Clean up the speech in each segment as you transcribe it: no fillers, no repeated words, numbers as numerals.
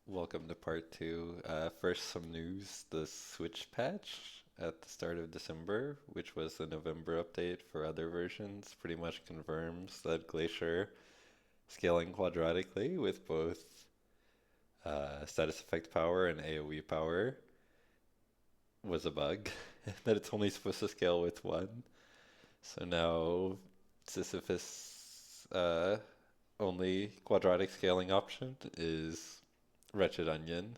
Welcome to part two. First, some news. The Switch patch at the start of December, which was the November update for other versions, pretty much confirms that Glacier scaling quadratically with both status effect power and AoE power was a bug, that it's only supposed to scale with one. So now Sisyphus only quadratic scaling option is Wretched Onion,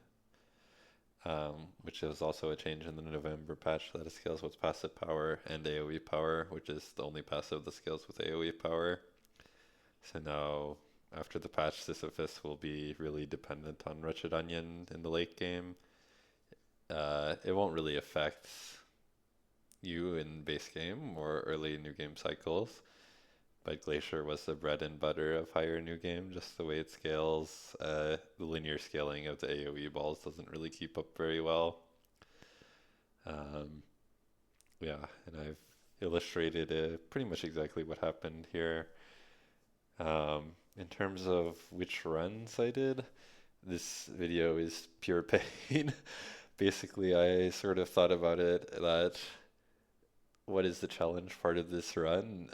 which is also a change in the November patch that it scales with passive power and AoE power, which is the only passive that scales with AoE power. So now, after the patch, Sisyphus will be really dependent on Wretched Onion in the late game. It won't really affect you in base game or early new game cycles, but Glacier was the bread and butter of higher new game, just the way it scales. The linear scaling of the AoE balls doesn't really keep up very well. Um, yeah, and I've illustrated pretty much exactly what happened here. In terms of which runs I did, this video is pure pain. Basically, I sort of thought about it that what is the challenge part of this run?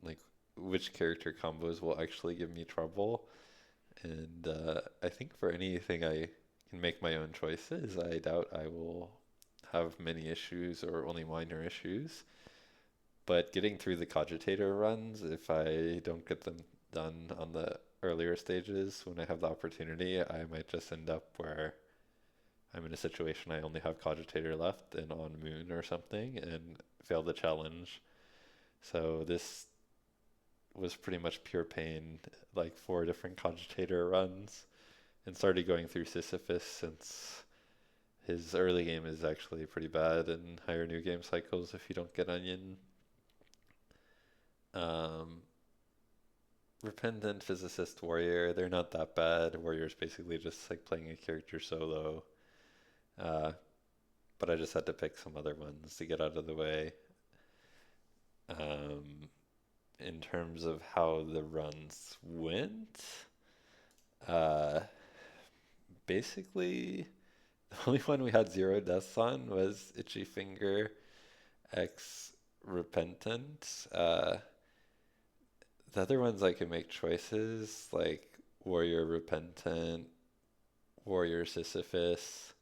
Like which character combos will actually give me trouble? And I think for anything I can make my own choices, I doubt I will have many issues or only minor issues. But getting through the Cogitator runs, if I don't get them done on the earlier stages when I have the opportunity, I might just end up where I'm in a situation I only have Cogitator left and on Moon or something and fail the challenge. So this was pretty much pure pain, like four different Cogitator runs, and started going through Sisyphus since his early game is actually pretty bad in higher new game cycles if you don't get Onion. Um, Repentant, Physicist, Warrior, they're not that bad. Warrior's basically just like playing a character solo. Uh, but I just had to pick some other ones to get out of the way. Um, in terms of how the runs went, uh, basically the only one we had zero deaths on was Itchy Finger X Repentant. The other ones I could make choices like Warrior Repentant, Warrior Sisyphus,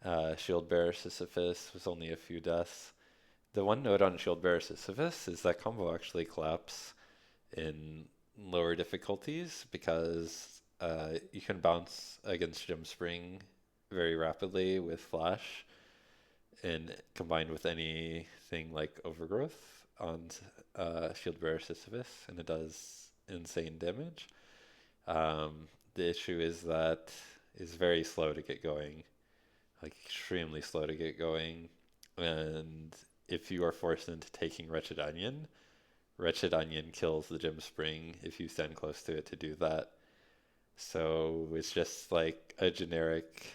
Shieldbearer Sisyphus was only a few deaths. The one note on Shieldbearer Sisyphus is that combo actually collapse in lower difficulties because you can bounce against Gem Spring very rapidly with Flash, and combined with anything like Overgrowth on Shieldbearer Sisyphus, and it does insane damage. The issue is that it's very slow to get going, like extremely slow to get going, and if you are forced into taking Wretched Onion kills the Gem Spring if you stand close to it to do that. So it's just like a generic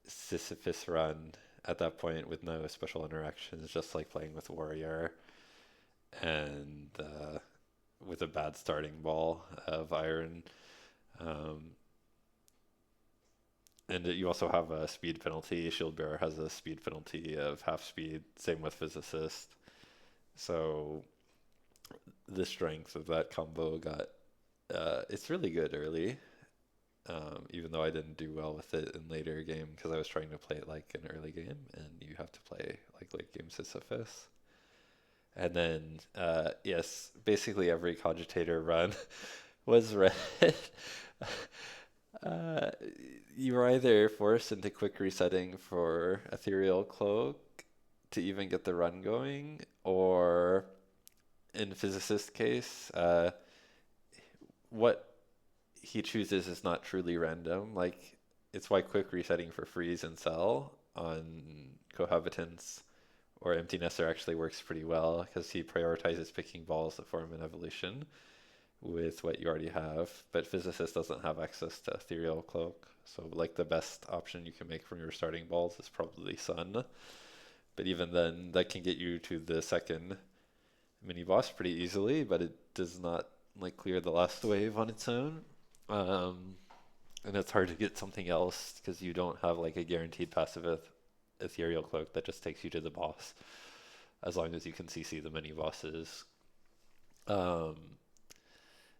Sisyphus run at that point with no special interactions, just like playing with Warrior and with a bad starting ball of Iron. Um, and you also have a speed penalty. Shieldbearer has a speed penalty of half speed, same with Physicist. So the strength of that combo got it's really good early, even though I didn't do well with it in later game because I was trying to play it like an early game, and you have to play like late game Sisyphus. And then, yes, basically every Cogitator run was red. uh, you were either forced into quick resetting for Ethereal Cloak to even get the run going, or in Physicist case, what he chooses is not truly random. Like, it's why quick resetting for freeze and cell on cohabitants or empty nester actually works pretty well because he prioritizes picking balls that form an evolution with what you already have. But Physicist doesn't have access to Ethereal Cloak, so like the best option you can make from your starting balls is probably Sun. But even then, that can get you to the second mini boss pretty easily, but it does not like clear the last wave on its own. Um, And it's hard to get something else because you don't have like a guaranteed passive ethereal cloak that just takes you to the boss as long as you can CC the mini bosses. Um,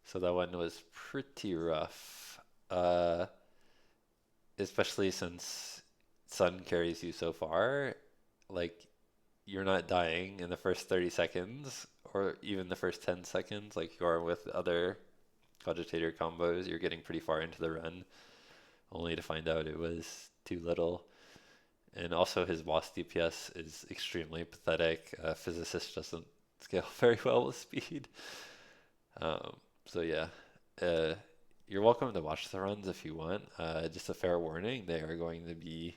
so that one was pretty rough, especially since Sun carries you so far. Like, you're not dying in the first 30 seconds or even the first 10 seconds like you are with other Cogitator combos. You're getting pretty far into the run, only to find out it was too little. And also his boss DPS is extremely pathetic. Physicist doesn't scale very well with speed. So yeah, uh, you're welcome to watch the runs if you want. Just a fair warning, they are going to be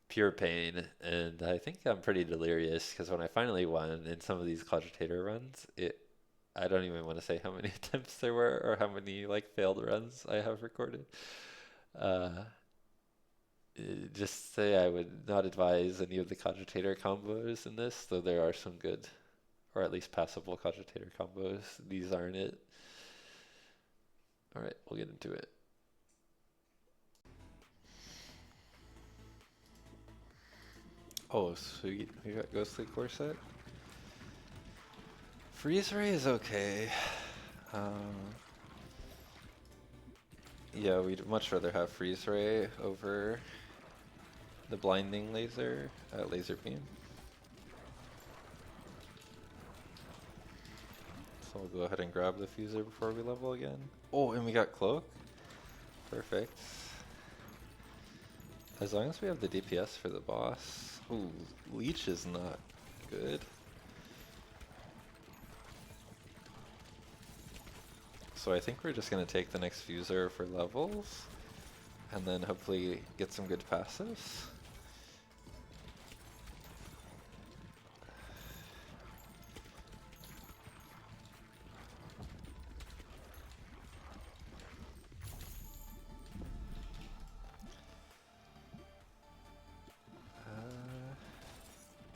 pure pain, and I think I'm pretty delirious because when I finally won in some of these Cogitator runs, I don't even want to say how many attempts there were or how many like failed runs I have recorded. Uh, just say I would not advise any of the Cogitator combos in this, though there are some good, or at least passable Cogitator combos. These aren't it. Alright, we'll get into it. Oh, sweet. We got Ghostly Corset. Freeze Ray is okay. Yeah, we'd much rather have Freeze Ray over the blinding laser, laser beam. So we'll go ahead and grab the fuser before we level again. Oh, and we got Cloak. Perfect. As long as we have the DPS for the boss. Ooh, Leech is not good. So I think we're just going to take the next fuser for levels, and then hopefully get some good passives.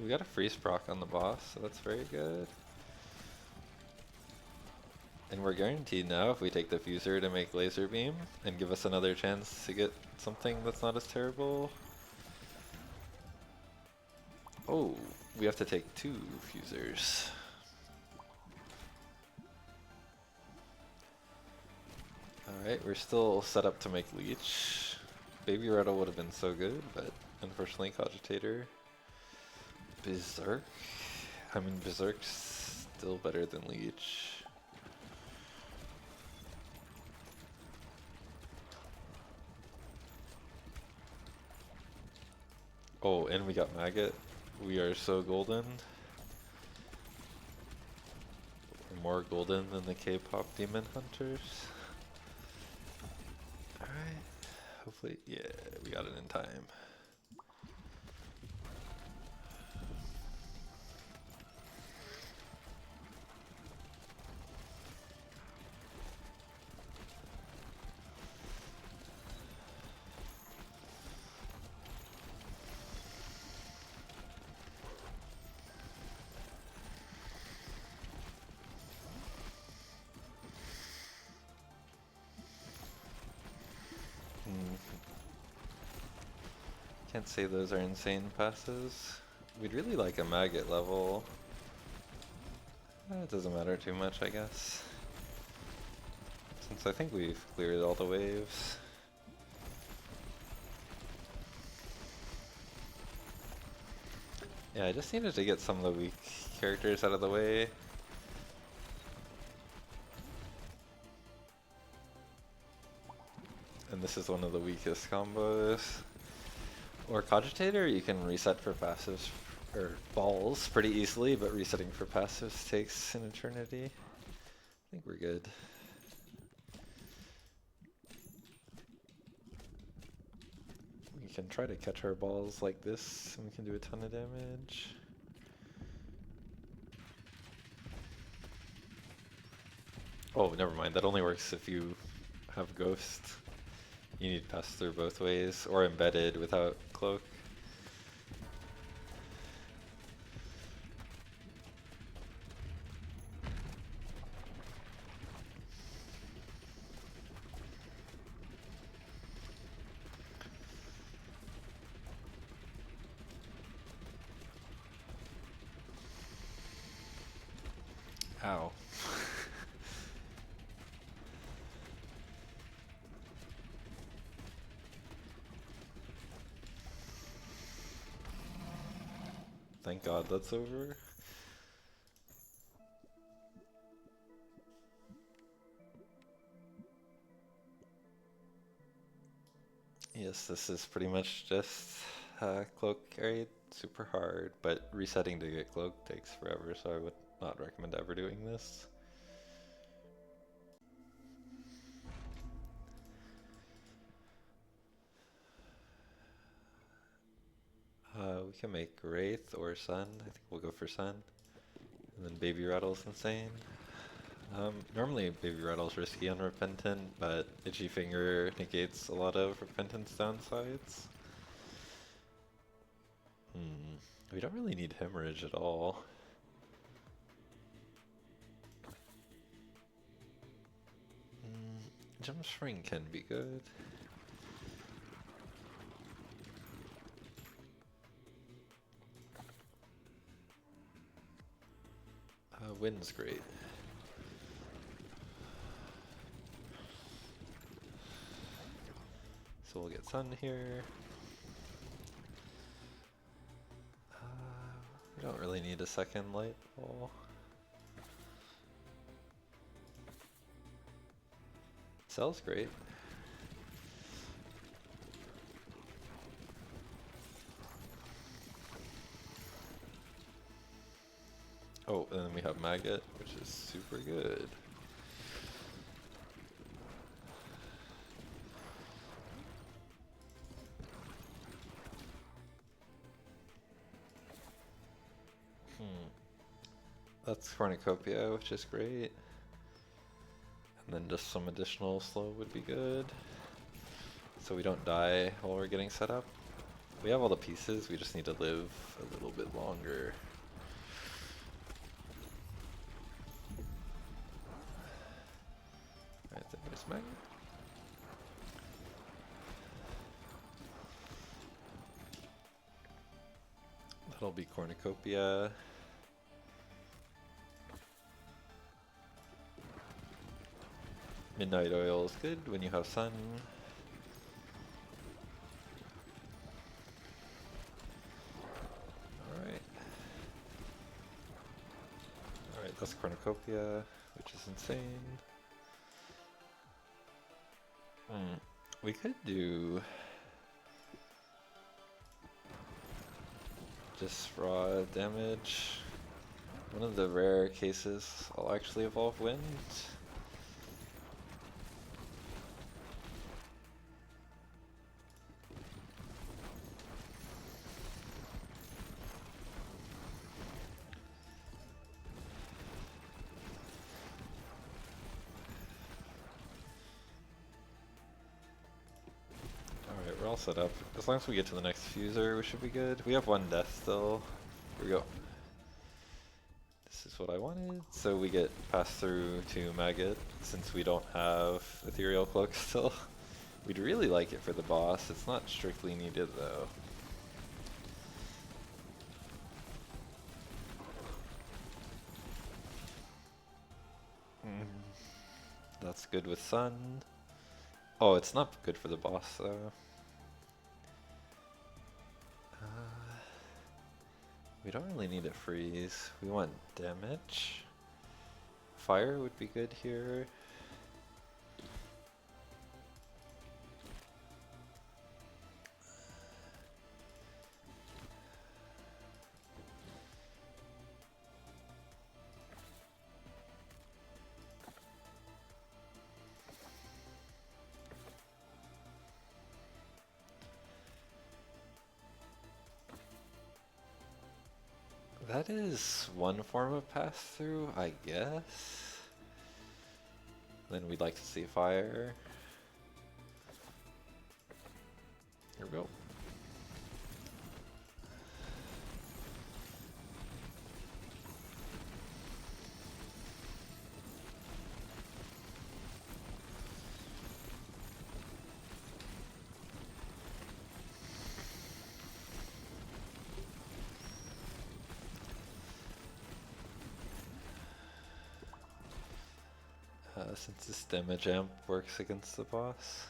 We got a freeze proc on the boss, so that's very good. And we're guaranteed now if we take the fuser to make laser beam and give us another chance to get something that's not as terrible. Oh, we have to take 2 fusers. Alright, we're still set up to make Leech. Baby Rattle would have been so good, but unfortunately Cogitator. Berserk? I mean, Berserk's still better than Leech. Oh, and we got Maggot. We are so golden. We're more golden than the K-pop demon hunters. Alright. Hopefully, yeah, we got it in time. Can't say those are insane passes. We'd really like a Maggot level. It doesn't matter too much, I guess. Since I think we've cleared all the waves. Yeah, I just needed to get some of the weak characters out of the way. And this is one of the weakest combos. Or Cogitator, you can reset for passives or balls pretty easily, but resetting for passives takes an eternity. I think we're good. We can try to catch our balls like this, and we can do a ton of damage. Oh, never mind. That only works if you have Ghost. You need pass through both ways, or embedded without cloak. Ow. Thank God that's over. Yes, this is pretty much just cloak carried, super hard, but resetting to get cloak takes forever, so I would not recommend ever doing this. We can make Wraith or Sun. I think we'll go for Sun. And then Baby Rattle's insane. Normally Baby Rattle's risky on Repentant, but Itchy Finger negates a lot of Repentant's downsides. We don't really need Hemorrhage at all. Jump Spring can be good. Wind's great. So we'll get Sun here. We don't really need a second light ball. Cell's great. Oh, and then we have Maggot, which is super good. That's Cornucopia, which is great. And then just some additional slow would be good. So we don't die while we're getting set up. We have all the pieces, we just need to live a little bit longer. Alright, then there's Magnet. That'll be Cornucopia. Midnight Oil is good when you have Sun. Alright. Alright, that's Cornucopia, which is insane. We could do just raw damage. One of the rare cases I'll actually evolve Wind. Alright, we're all set up. As long as we get to the next fuser, we should be good. We have one death still. Here we go. This is what I wanted. So we get passed through to Maggot, since we don't have Ethereal Cloak still. We'd really like it for the boss. It's not strictly needed though. That's good with Sun. Oh, it's not good for the boss though. We don't really need a freeze. We want damage. Fire would be good here. That is one form of pass-through, I guess. Then we'd like to see fire. Here we go. since this damage amp works against the boss.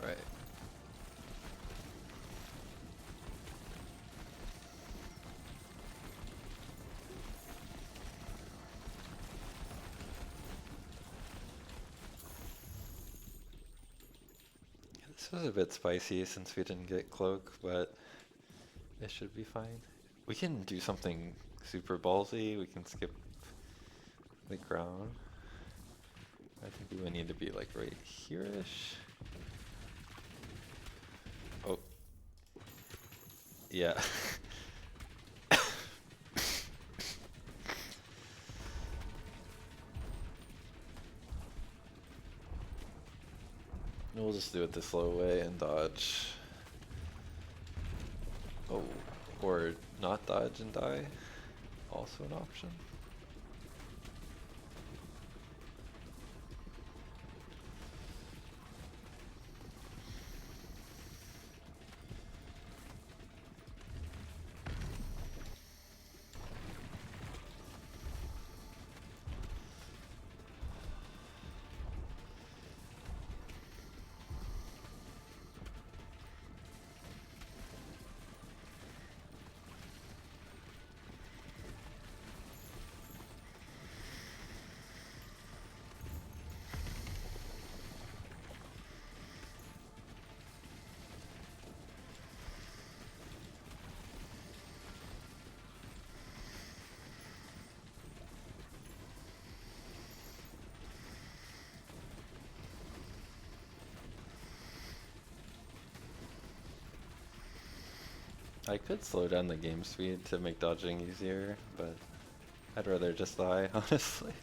Alright. This was a bit spicy since we didn't get cloak, but it should be fine. We can do something super ballsy. We can skip the ground. I think we would need to be like right here-ish. Oh. Yeah. We'll just do it the slow way and dodge. Oh, or not dodge and die. Also an option. I could slow down the game speed to make dodging easier, but I'd rather just die, honestly.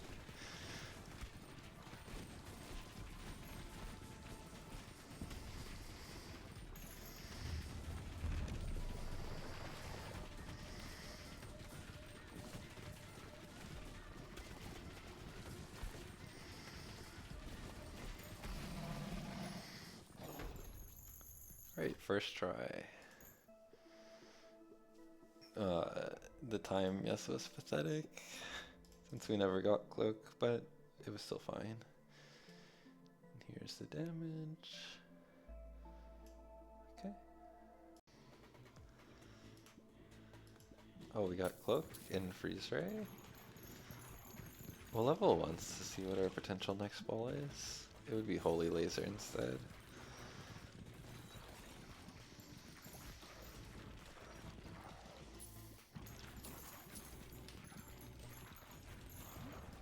Right, first try. The time, yes, was pathetic, since we never got cloak, but it was still fine. And here's the damage. Okay. Oh, we got cloak in freeze ray. We'll level once to see what our potential next ball is. It would be holy laser instead.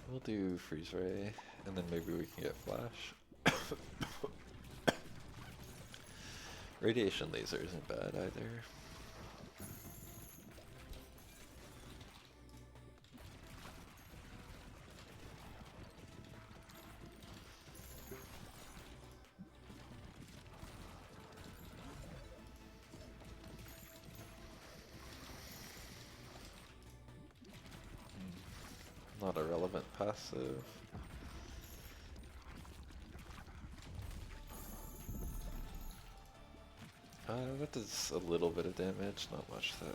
We'll do freeze ray, and then maybe we can get flash. Radiation laser isn't bad either. Not a relevant passive. That does a little bit of damage, not much though.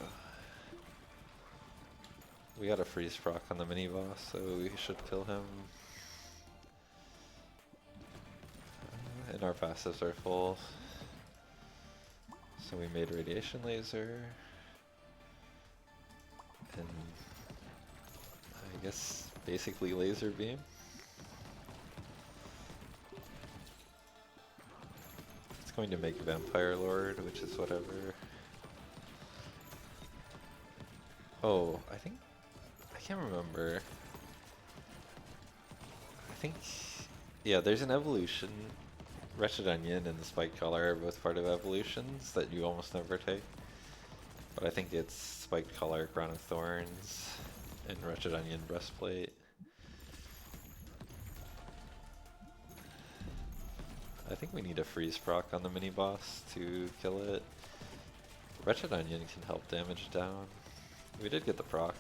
We got a freeze proc on the mini boss, so we should kill him. And our passives are full. So we made radiation laser. And I guess basically laser beam. It's going to make Vampire Lord, which is whatever. Oh, I can't remember. I think, yeah, there's an evolution. Wretched Onion and the Spiked Collar are both part of evolutions that you almost never take. But I think it's Spiked Collar, Crown of Thorns, and Wretched Onion Breastplate. I think we need a freeze proc on the mini boss to kill it. Wretched Onion can help damage down. We did get the procs.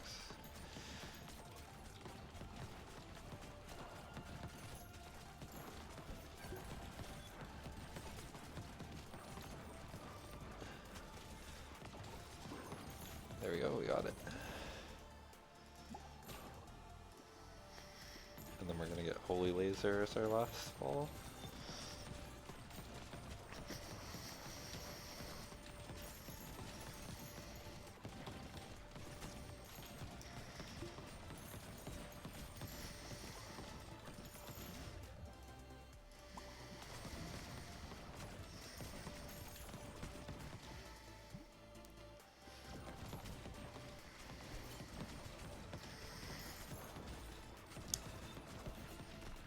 There we go, we got it. And then we're gonna get Holy Laser as our last ball.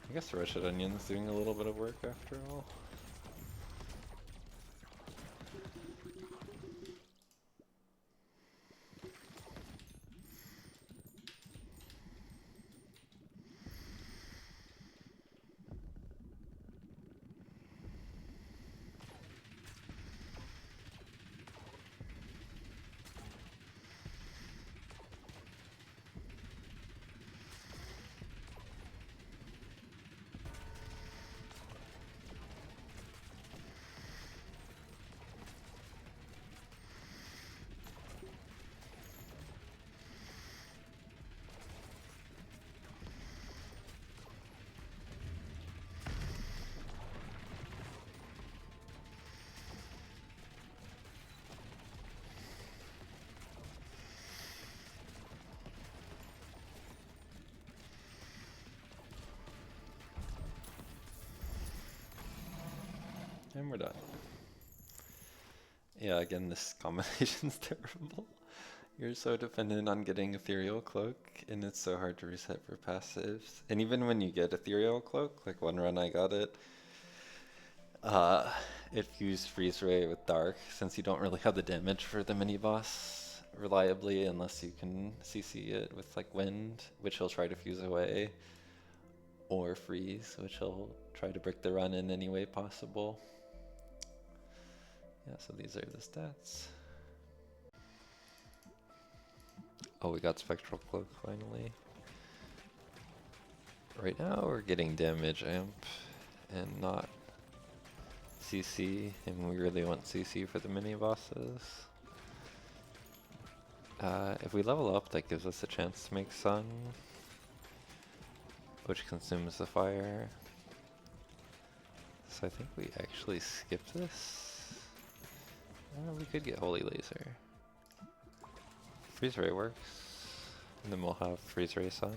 I guess Wretched Onion's doing a little bit of work after all. And we're done. Yeah, again, this combination's terrible. You're so dependent on getting Ethereal Cloak, and it's so hard to reset for passives. And even when you get Ethereal Cloak, like one run I got it, it fused Freeze Ray with Dark, since you don't really have the damage for the mini-boss reliably unless you can CC it with like Wind, which he'll try to fuse away, or Freeze, which he'll try to break the run in any way possible. Yeah, so these are the stats. Oh, we got Spectral Cloak finally. Right now we're getting damage amp and not CC, and we really want CC for the mini bosses. If we level up, that gives us a chance to make Sun, which consumes the fire. So I think we actually skip this. We could get Holy Laser. Freeze Ray works, and then we'll have Freeze Ray Sun.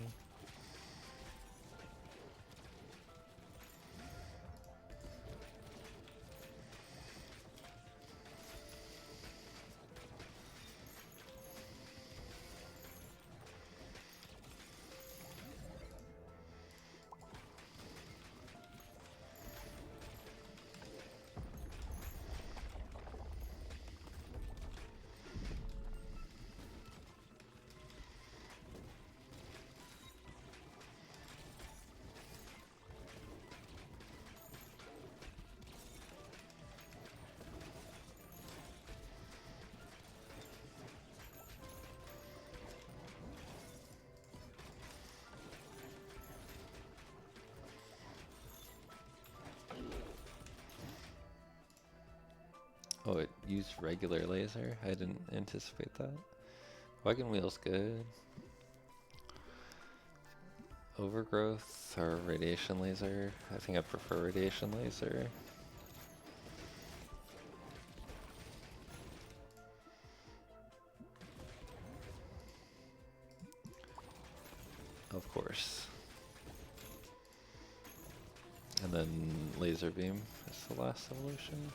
Oh, it used regular laser? I didn't anticipate that. Wagon Wheel's good. Overgrowth or Radiation Laser? I think I prefer Radiation Laser. Of course. And then Laser Beam is the last evolution.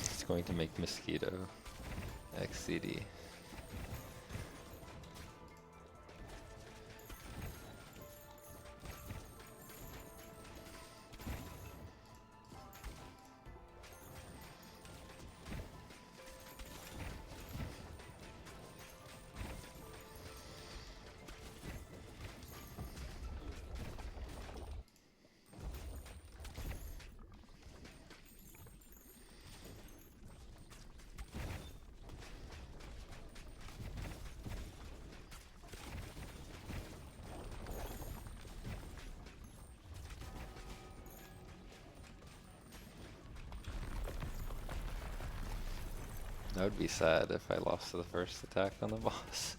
It's going to make Mosquito. XCD. That would be sad if I lost the first attack on the boss.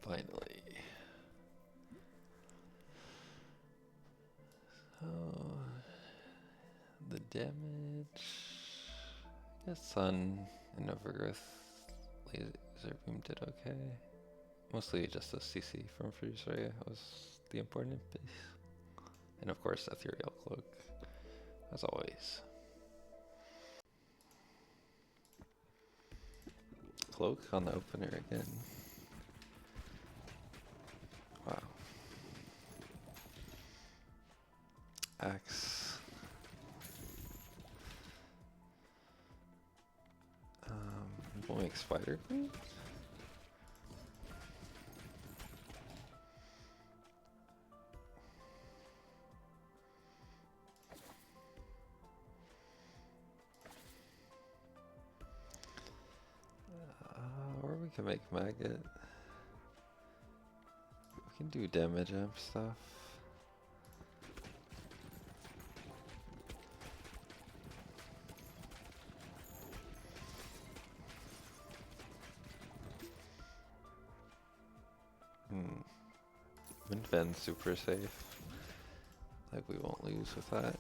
Finally. So, the damage, I guess Sun and Overgrowth Laser Beam did okay. Mostly just the CC from Freeze Ray was the important piece. And of course, Ethereal Cloak, as always. Cloak on the opener again. Wow. Axe. We'll make Spider Queen. Or we can make Maggot. We can do damage amp stuff. Vin's super safe. Like we won't lose with that.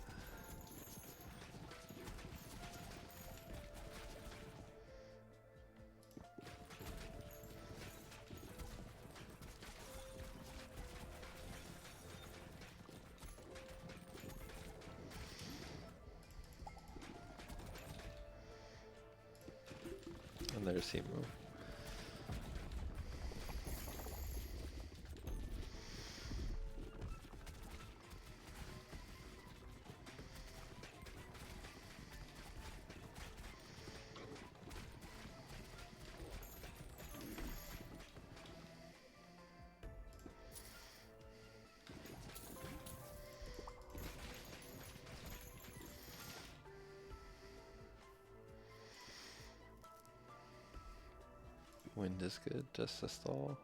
And there's Simu. Wind is good, just to stall.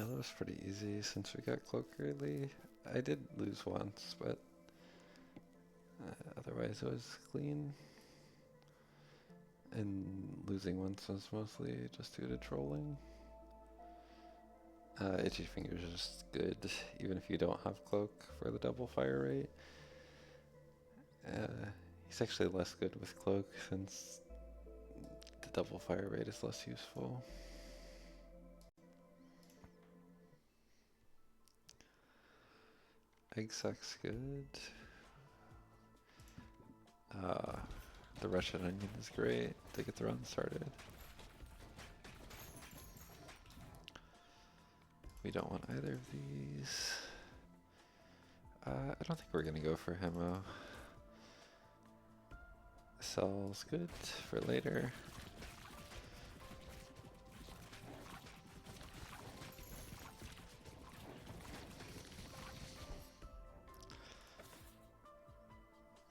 Yeah, that was pretty easy since we got cloak early. I did lose once, but otherwise it was clean. And losing once was mostly just due to trolling. Itchy Fingers is just good, even if you don't have cloak for the double fire rate. He's actually less good with cloak since the double fire rate is less useful. Egg sack's good. The Russian onion is great to get the run started. We don't want either of these. I don't think we're gonna go for Hemo. Cell's good for later.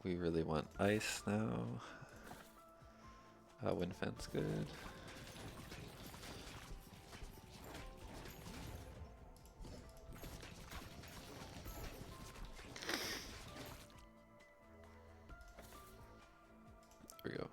We really want ice now. Wind fence good. There we go.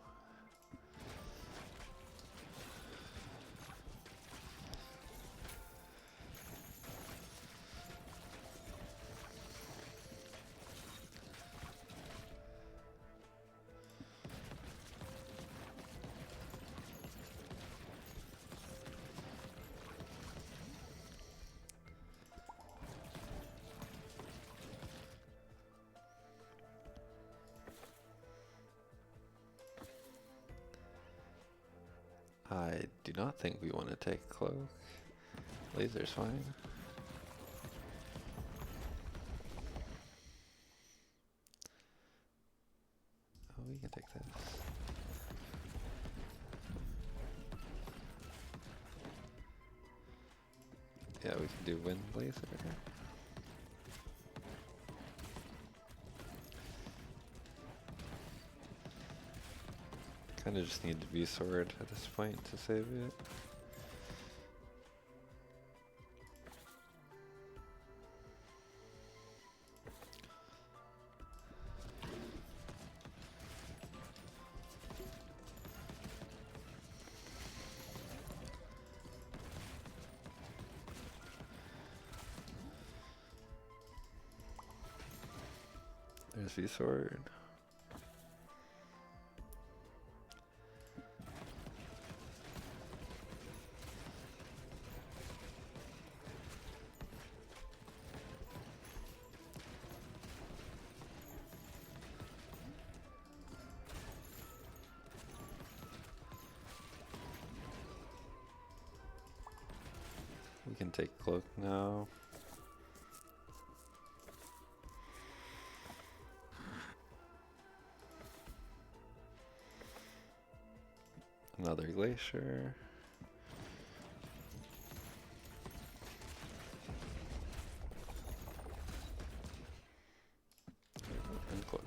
I do not think we want to take cloak. Laser's fine. Oh, we can take this. Yeah, we can do wind laser. Kinda just need to be sword at this point to save it. There's V-Sword. We can take cloak now. Another glacier. And cloak.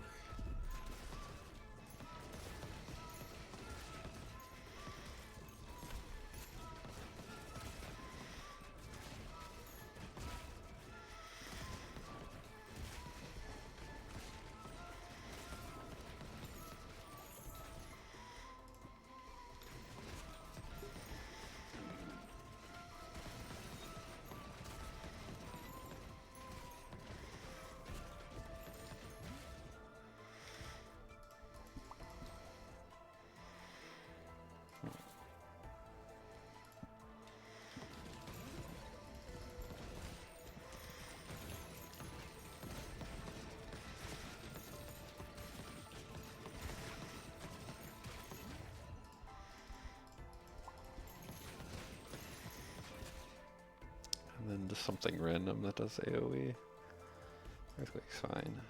And then just something random that does AoE. Earthquake's fine.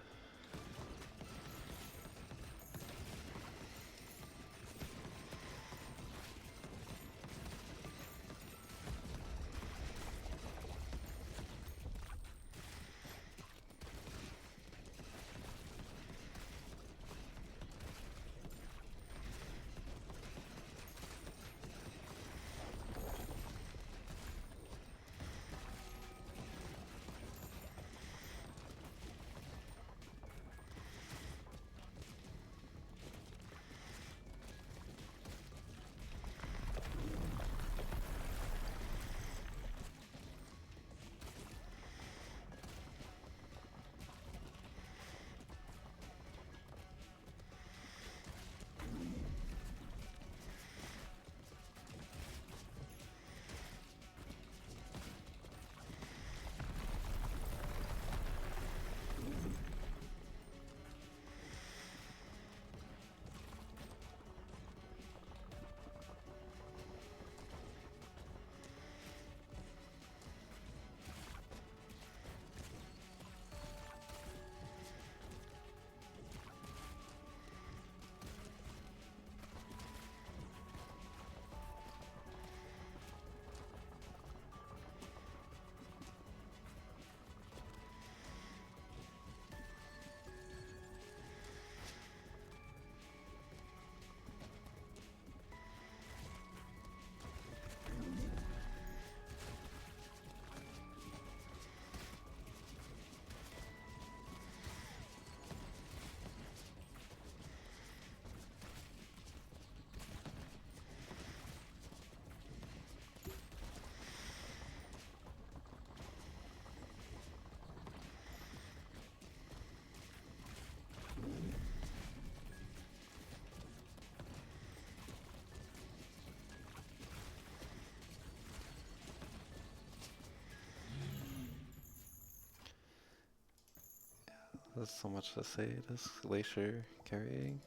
There's so much to say. This glacier carrying.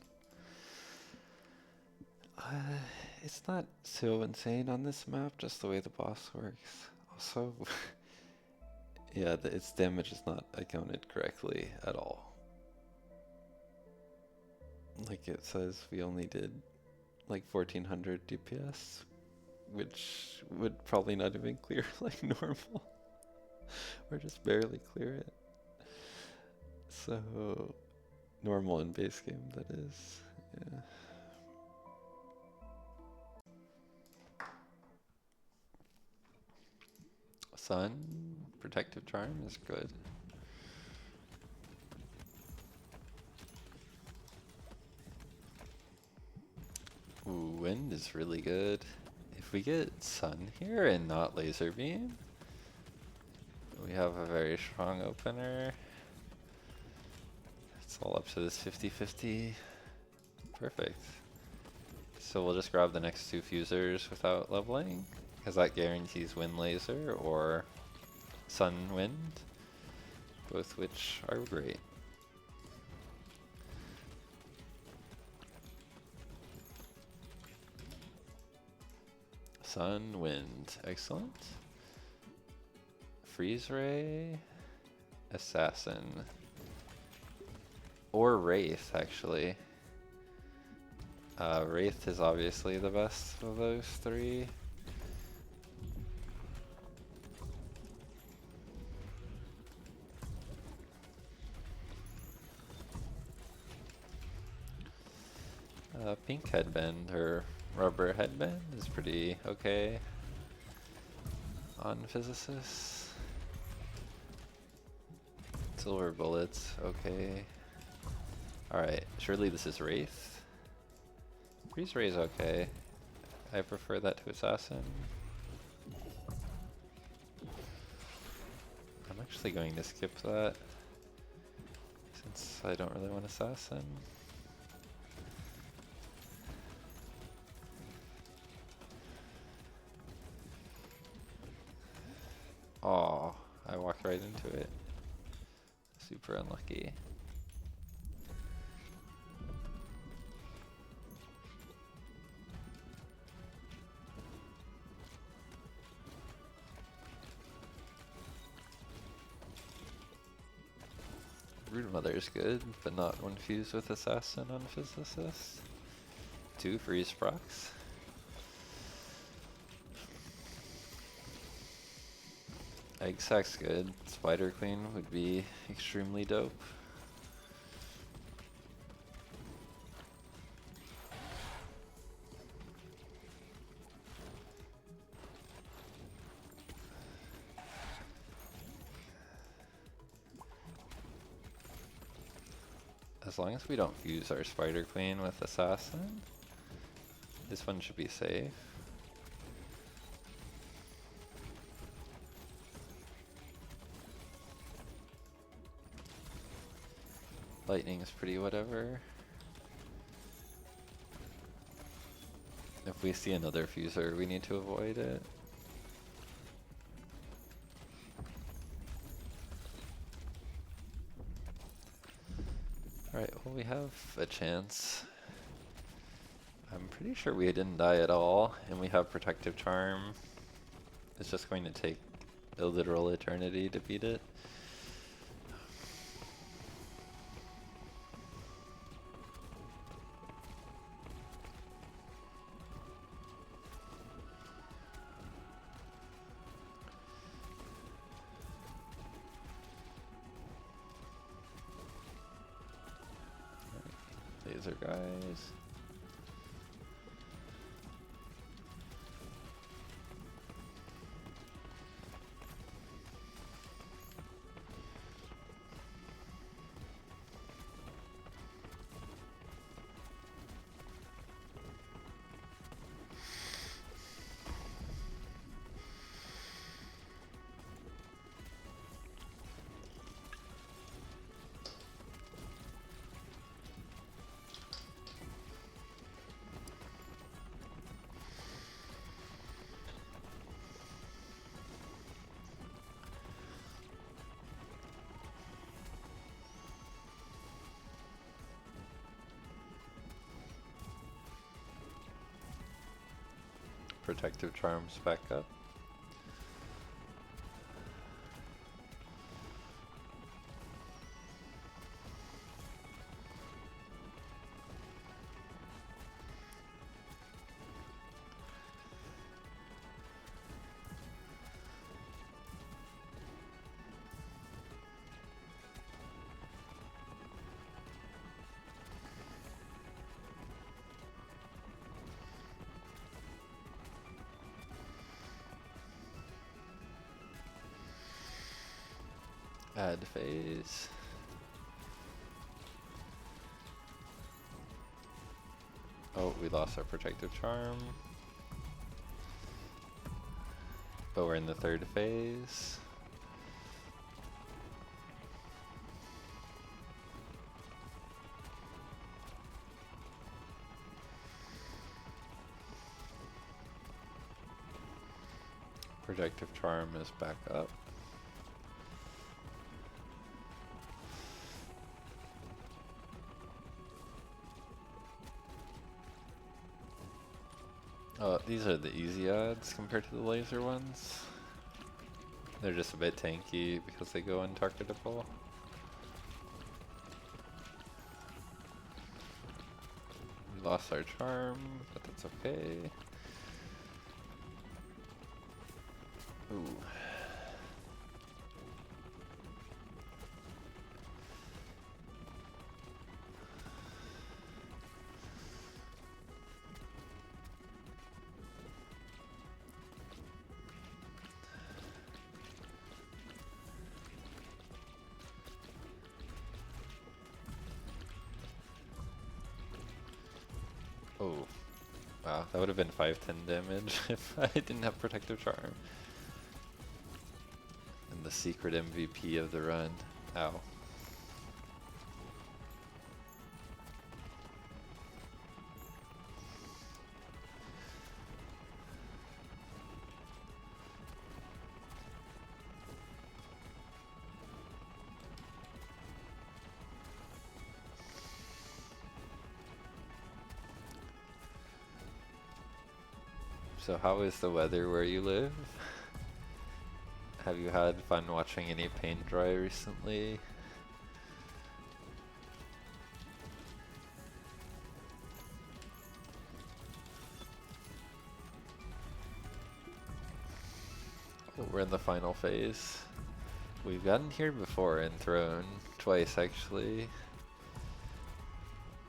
It's not so insane on this map, just the way the boss works. Also, yeah, its damage is not accounted correctly at all. Like it says we only did like 1400 DPS, which would probably not even clear like normal, or just barely clear it. So, normal in base game, that is, yeah. Sun, protective charm is good. Ooh, wind is really good. If we get sun here and not laser beam, we have a very strong opener. It's all up to this 50-50. Perfect. So we'll just grab the next two fusers without leveling, because that guarantees wind laser or sun wind, both which are great. Sun, wind, excellent. Freeze ray, assassin, or wraith actually. Wraith is obviously the best of those three. Pink headband or rubber headband is pretty okay on Physicist. Silver bullets, okay. Alright, surely this is Wraith. Freeze ray is okay. I prefer that to assassin. I'm actually going to skip that since I don't really want assassin. Oh, I walked right into it. Super unlucky. Brood Mother is good, but not when fused with Assassin on Physicist. 2 freeze procs. Egg Sack's good. Spider Queen would be extremely dope. As long as we don't fuse our Spider Queen with Assassin, this one should be safe. Lightning is pretty whatever. If we see another fuser, we need to avoid it. Alright, well we have a chance. I'm pretty sure we didn't die at all, and we have Protective Charm. It's just going to take a literal eternity to beat it. Laser guys. protective charms back up. Add phase. Oh, we lost our protective charm. But we're in the third phase. Protective charm is back up. Oh, these are the easy odds compared to the laser ones. They're just a bit tanky because they go untargetable. We lost our charm, but that's okay. Ooh. Oh, wow, that would have been 510 damage if I didn't have protective charm. And the secret MVP of the run. Ow. So how is the weather where you live? Have you had fun watching any paint dry recently? Oh, we're in the final phase. We've gotten here before and thrown twice actually.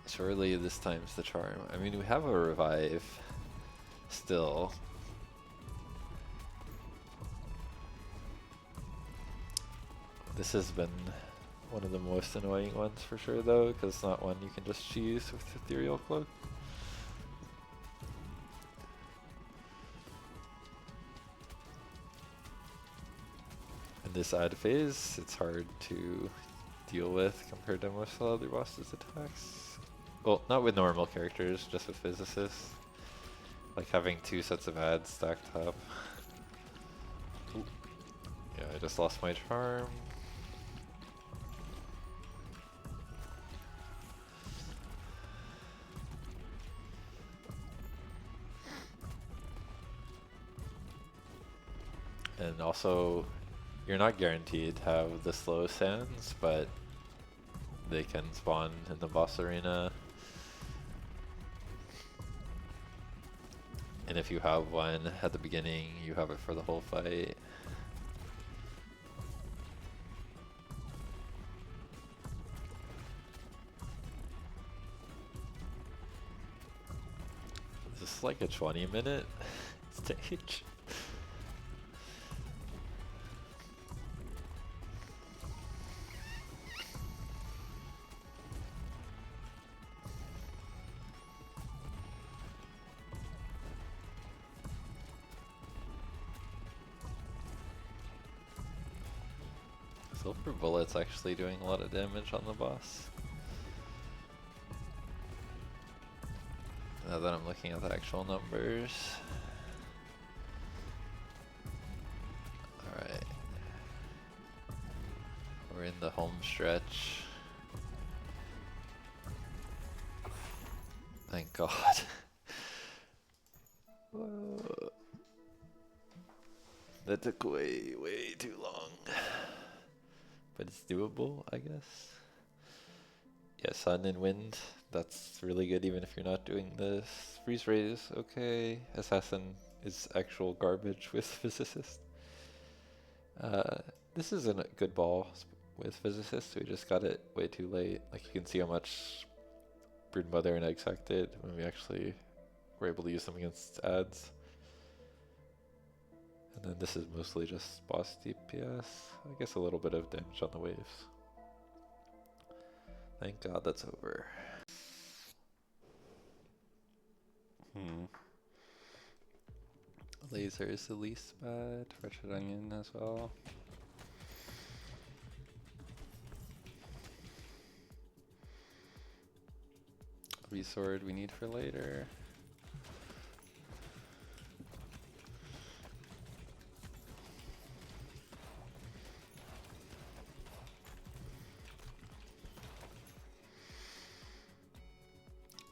Surely this time's the charm. I mean, we have a revive still. This has been one of the most annoying ones for sure though, because it's not one you can just cheese with Ethereal Cloak. In this add phase, it's hard to deal with compared to most of the other bosses' attacks. Well, not with normal characters, just with Physicists. Like having two sets of ads stacked up. Ooh. Yeah, I just lost my charm. And also, you're not guaranteed to have the slow sands, but they can spawn in the boss arena. And if you have one at the beginning, you have it for the whole fight. Is this like a 20-minute stage? Silver Bullet's actually doing a lot of damage on the boss. Now that I'm looking at the actual numbers. Alright. We're in the home stretch. Thank God. Whoa. That took way too long. But it's doable, I guess. Yeah, sun and wind. That's really good even if you're not doing this. Freeze rays, okay. Assassin is actual garbage with Physicist. This isn't a good ball with Physicist. We just got it way too late. Like you can see how much Brood Mother and Eggssack did when we actually were able to use them against ads. And then this is mostly just boss DPS. I guess a little bit of damage on the waves. Thank God that's over. Laser is the least bad. Wretched Onion as well. Sword we need for later.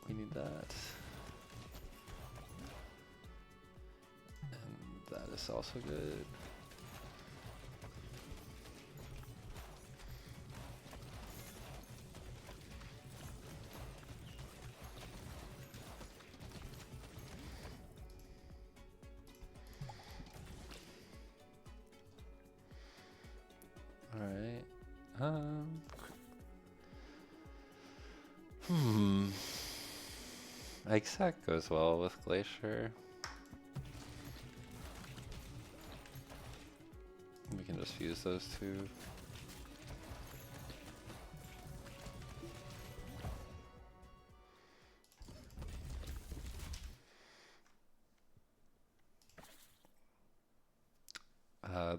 We need that. And that is also good. Alright. Eggssack goes well with Glacier. We can just use those two.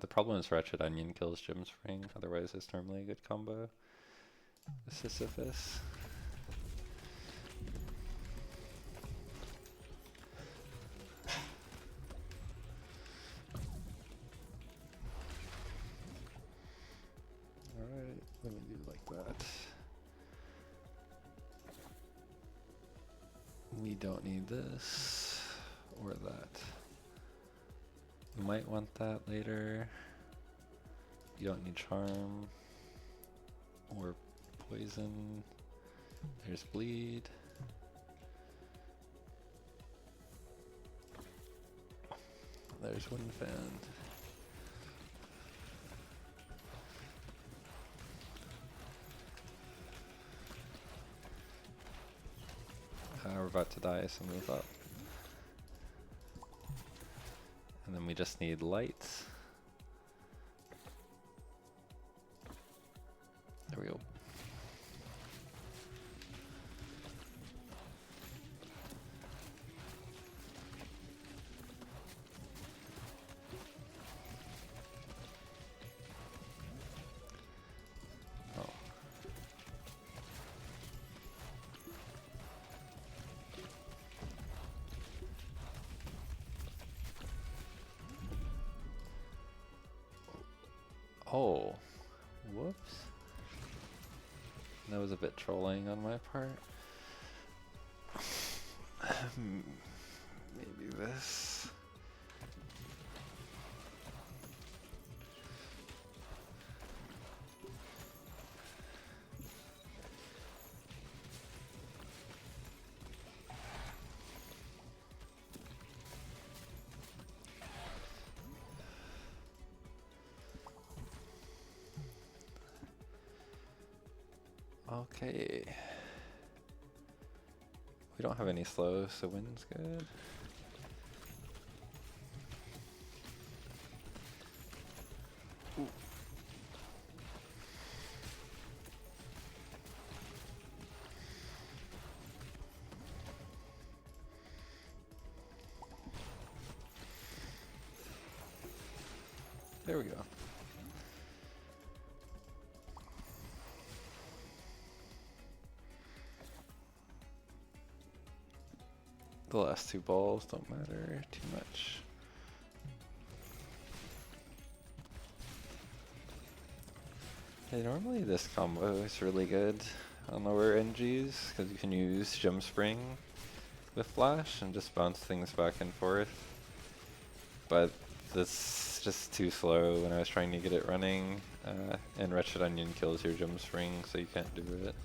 The problem is Wretched Onion kills Gem Spring, otherwise it's normally a good combo. Sisyphus. Alright, let me do like that. We don't need this or that. You might want that later. You don't need charm or poison. There's bleed. There's Wind Fan. We're about to die, so move up. And then we just need lights. There we go. Oh, whoops. That was a bit trolling on my part. Maybe this. Okay. We don't have any slow, so wind's good. Ooh. There we go. The last two balls don't matter too much. Hey, normally this combo is really good on lower NGs because you can use Gem Spring with Flash and just bounce things back and forth. But this just too slow when I was trying to get it running, and Wretched Onion kills your Gem Spring, so you can't do it.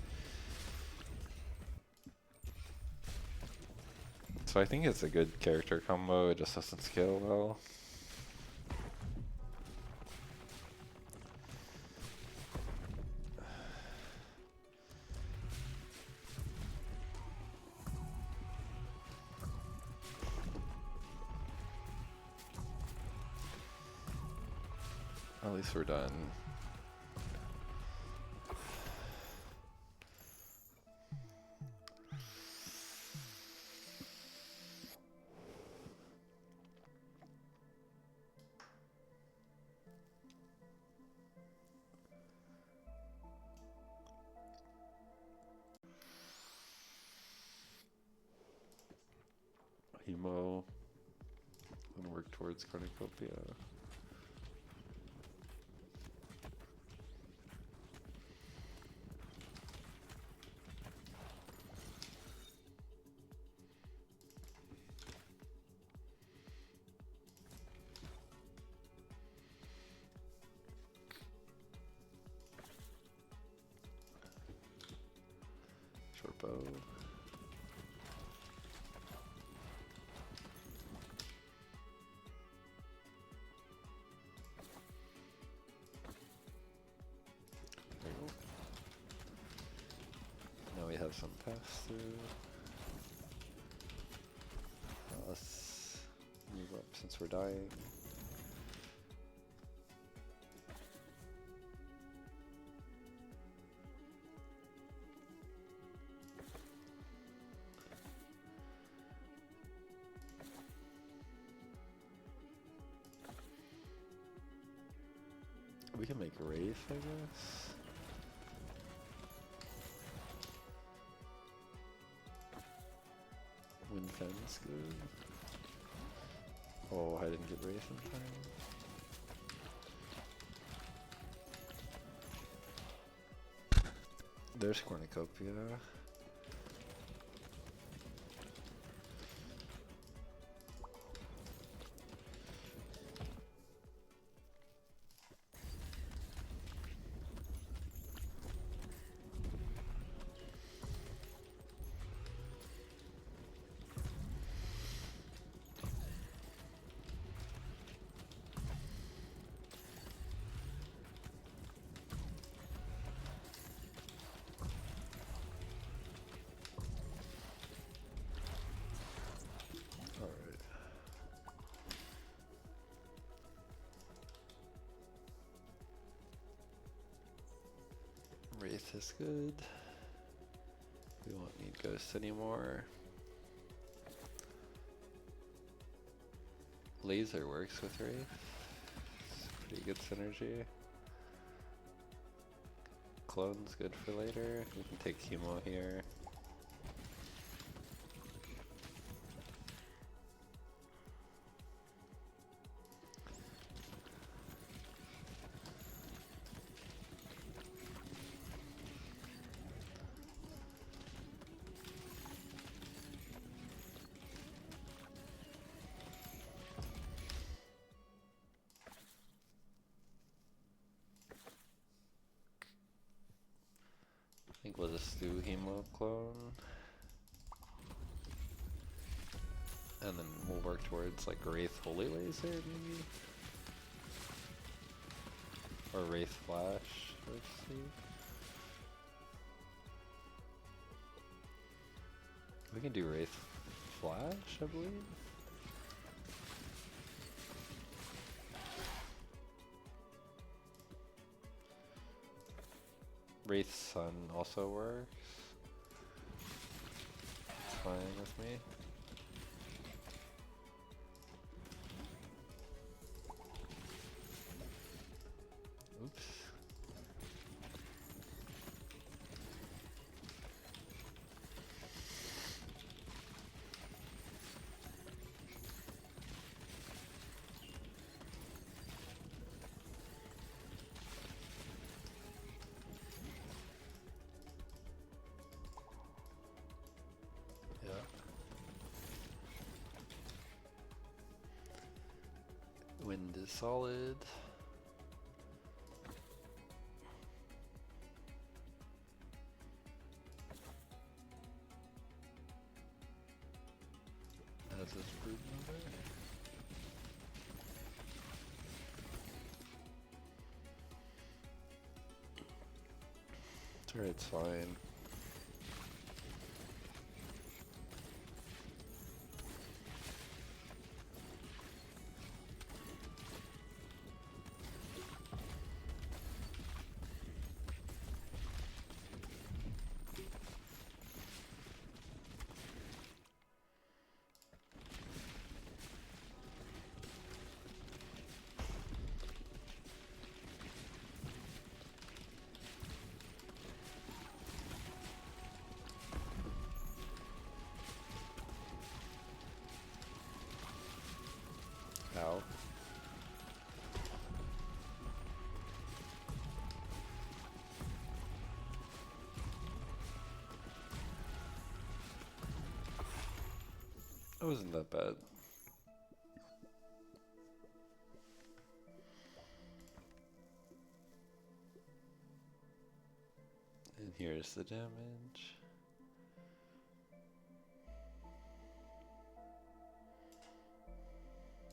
So I think it's a good character combo, it just doesn't scale well. At least we're done. Emo and work towards Cornucopia. Short bow. There we go. Now we have some pass through. Let's move up since we're dying. We can make Wraith, I guess. Wind Fence, good. Oh, I didn't get Wraith in time. There's Cornucopia. Wraith is good. We won't need Ghost anymore. Laser works with Wraith. It's pretty good synergy. Clone's good for later. We can take Chemo here. I think we'll just do Hemo Clone. And then we'll work towards like Wraith Holy Laser maybe? Or Wraith Flash, let's see. We can do Wraith Flash, I believe. Wraith Sun also works. It's fine with me. Oops. Wind is solid. As is brood mother. Turret's fine. Ow. That wasn't that bad. And here's the damage.